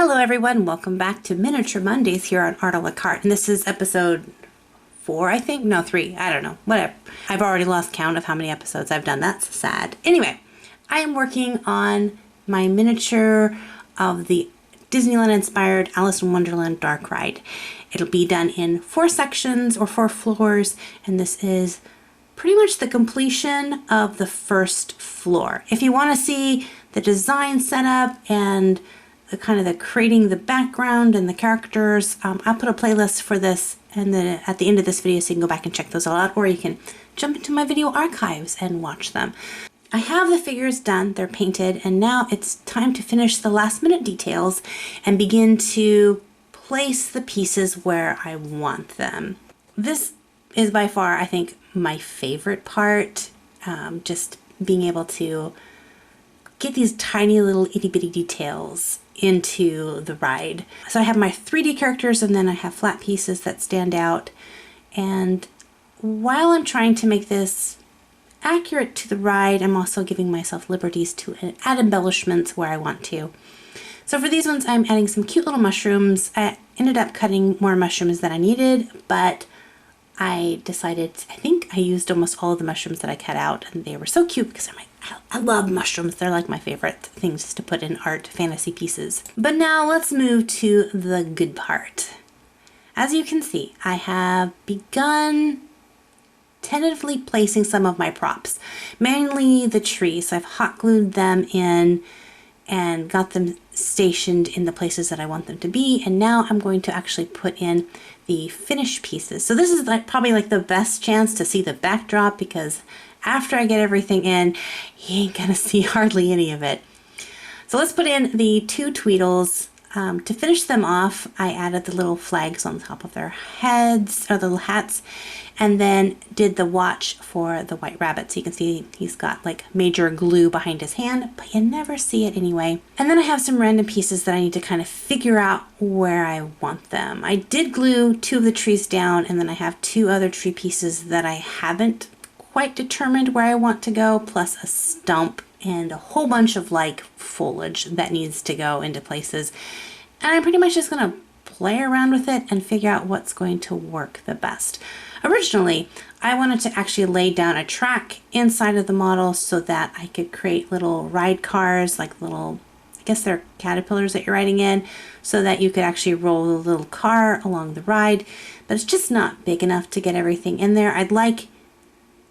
Hello everyone, welcome back to Miniature Mondays here on Art a la Carte, and this is episode 4, I think? No, 3, I don't know, whatever. I've already lost count of how many episodes I've done, that's sad. Anyway, I am working on my miniature of the Disneyland-inspired Alice in Wonderland Dark Ride. It'll be done in 4 sections or 4 floors, and this is pretty much the completion of the first floor. If you want to see the design setup and the kind of the creating the background and the characters, I'll put a playlist for this and then at the end of this video so you can go back and check those all out, or you can jump into my video archives and watch them. I have the figures done, they're painted, and now it's time to finish the last minute details and begin to place the pieces where I want them. This is by far, I think, my favorite part, just being able to get these tiny little itty bitty details into the ride. So I have my 3D characters and then I have flat pieces that stand out. And while I'm trying to make this accurate to the ride, I'm also giving myself liberties to add embellishments where I want to. So for these ones, I'm adding some cute little mushrooms. I ended up cutting more mushrooms than I needed, but I decided, I think I used almost all of the mushrooms that I cut out, and they were so cute because I'm like, I love mushrooms. They're like my favorite things to put in art fantasy pieces. But now let's move to the good part. As you can see, I have begun tentatively placing some of my props, mainly the trees. So I've hot glued them in and got them stationed in the places that I want them to be. And now I'm going to actually put in the finished pieces. So this is probably like the best chance to see the backdrop, because after I get everything in, you ain't gonna see hardly any of it. So let's put in the 2 Tweedles. To finish them off, I added the little flags on top of their heads, or the little hats, and then did the watch for the White Rabbit. So you can see he's got like major glue behind his hand, but you never see it anyway. And then I have some random pieces that I need to kind of figure out where I want them. I did glue 2 of the trees down, and then I have 2 other tree pieces that I haven't quite determined where I want to go, plus a stump and a whole bunch of like foliage that needs to go into places. And I'm pretty much just gonna play around with it and figure out what's going to work the best. Originally, I wanted to actually lay down a track inside of the model so that I could create little ride cars, like little, I guess they're caterpillars that you're riding in, so that you could actually roll a little car along the ride, but it's just not big enough to get everything in there. I'd like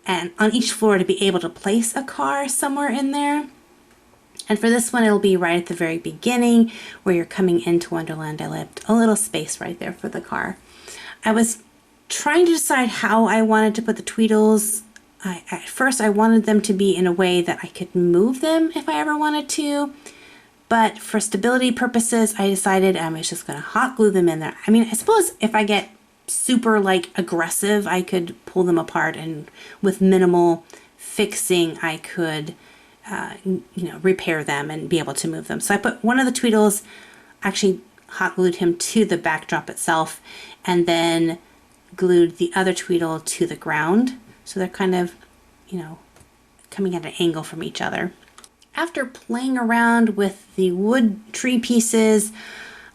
and on each floor to be able to place a car somewhere in there. And for this one, it'll be right at the very beginning where you're coming into Wonderland. I left a little space right there for the car. I was trying to decide how I wanted to put the Tweedles. At first, I wanted them to be in a way that I could move them if I ever wanted to. But for stability purposes, I decided I was just going to hot glue them in there. I mean, I suppose if I get super like aggressive, I could pull them apart, and with minimal fixing I could repair them and be able to move them. So I put one of the Tweedles, actually hot glued him to the backdrop itself, and then glued the other Tweedle to the ground, so they're kind of coming at an angle from each other. After playing around with the wood tree pieces,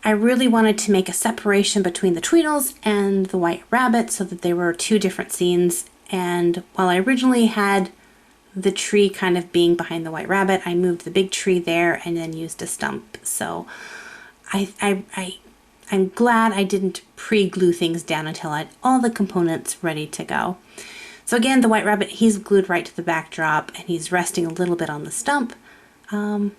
I really wanted to make a separation between the Tweedles and the White Rabbit so that they were 2 different scenes. And while I originally had the tree kind of being behind the White Rabbit, I moved the big tree there and then used a stump. So I'm glad I didn't pre-glue things down until I had all the components ready to go. So again, the White Rabbit, he's glued right to the backdrop and he's resting a little bit on the stump. But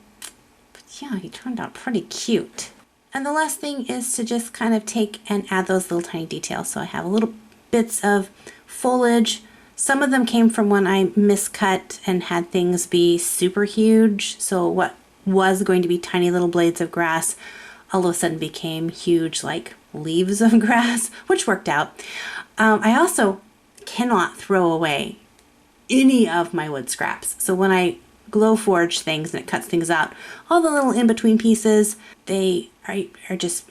yeah, he turned out pretty cute. And the last thing is to just kind of take and add those little tiny details. So I have little bits of foliage. Some of them came from when I miscut and had things be super huge. So what was going to be tiny little blades of grass all of a sudden became huge like leaves of grass, which worked out. I also cannot throw away any of my wood scraps. So when I glow forge things and it cuts things out, all the little in-between pieces, they are just,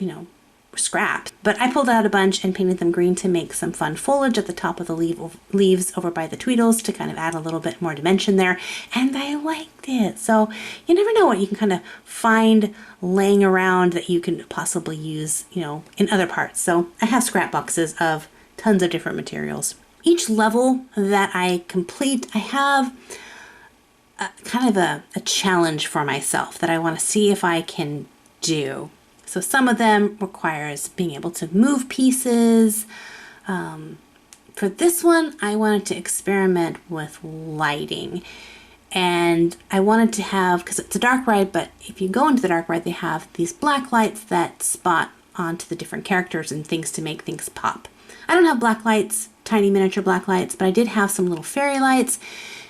scraps. But I pulled out a bunch and painted them green to make some fun foliage at the top of the leaves over by the Tweedles to kind of add a little bit more dimension there. And I liked it. So you never know what you can kind of find laying around that you can possibly use, you know, in other parts. So I have scrap boxes of tons of different materials. Each level that I complete, I have kind of a challenge for myself that I want to see if I can do. So some of them requires being able to move pieces. For this one, I wanted to experiment with lighting. And I wanted to have, because it's a dark ride, but if you go into the dark ride, they have these black lights that spot onto the different characters and things to make things pop. I don't have black lights, tiny miniature black lights, but I did have some little fairy lights,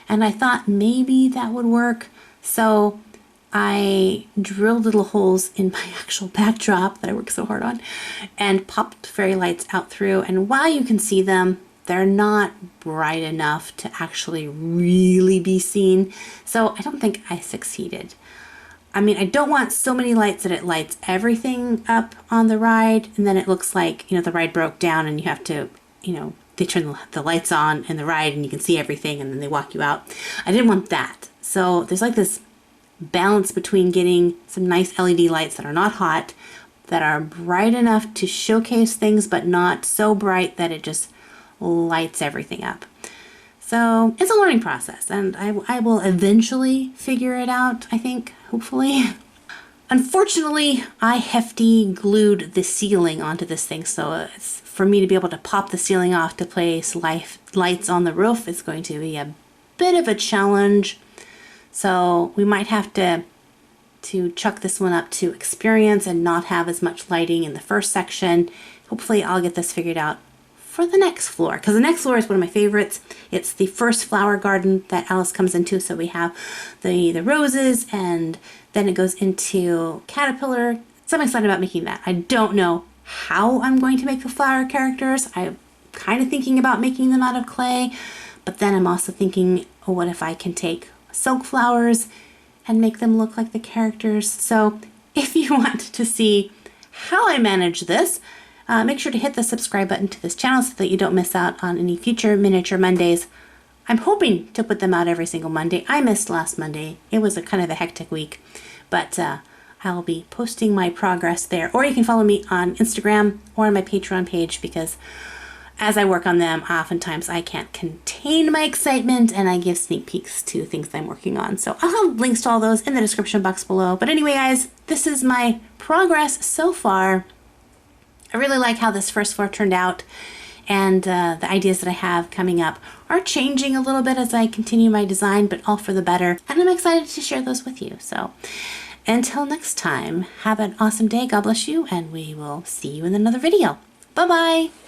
and I thought maybe that would work. So I drilled little holes in my actual backdrop that I worked so hard on and popped fairy lights out through. And while you can see them, they're not bright enough to actually really be seen. So I don't think I succeeded. I mean, I don't want so many lights that it lights everything up on the ride and then it looks like, you know, the ride broke down and you have to, you know, they turn the lights on in the ride and you can see everything and then they walk you out. I didn't want that. So there's like this balance between getting some nice LED lights that are not hot, that are bright enough to showcase things, but not so bright that it just lights everything up. So it's a learning process and I will eventually figure it out, I think, hopefully. Unfortunately, I hefty glued the ceiling onto this thing, so it's for me to be able to pop the ceiling off to place lights on the roof is going to be a bit of a challenge. So we might have to chuck this one up to experience and not have as much lighting in the first section. Hopefully I'll get this figured out for the next floor, because the next floor is one of my favorites. It's the first flower garden that Alice comes into. So we have the roses and then it goes into caterpillar. So I'm excited about making that. I don't know how I'm going to make the flower characters. I'm kind of thinking about making them out of clay, but then I'm also thinking, oh, what if I can take silk flowers and make them look like the characters? So if you want to see how I manage this, make sure to hit the subscribe button to this channel so that you don't miss out on any future Miniature Mondays. I'm hoping to put them out every single Monday. I missed last Monday. It was a kind of a hectic week, but I'll be posting my progress there. Or you can follow me on Instagram or on my Patreon page, because as I work on them, oftentimes I can't contain my excitement and I give sneak peeks to things I'm working on. So I'll have links to all those in the description box below. But anyway, guys, this is my progress so far. I really like how this first floor turned out, and the ideas that I have coming up are changing a little bit as I continue my design, but all for the better. And I'm excited to share those with you. So until next time, have an awesome day. God bless you, and we will see you in another video. Bye-bye.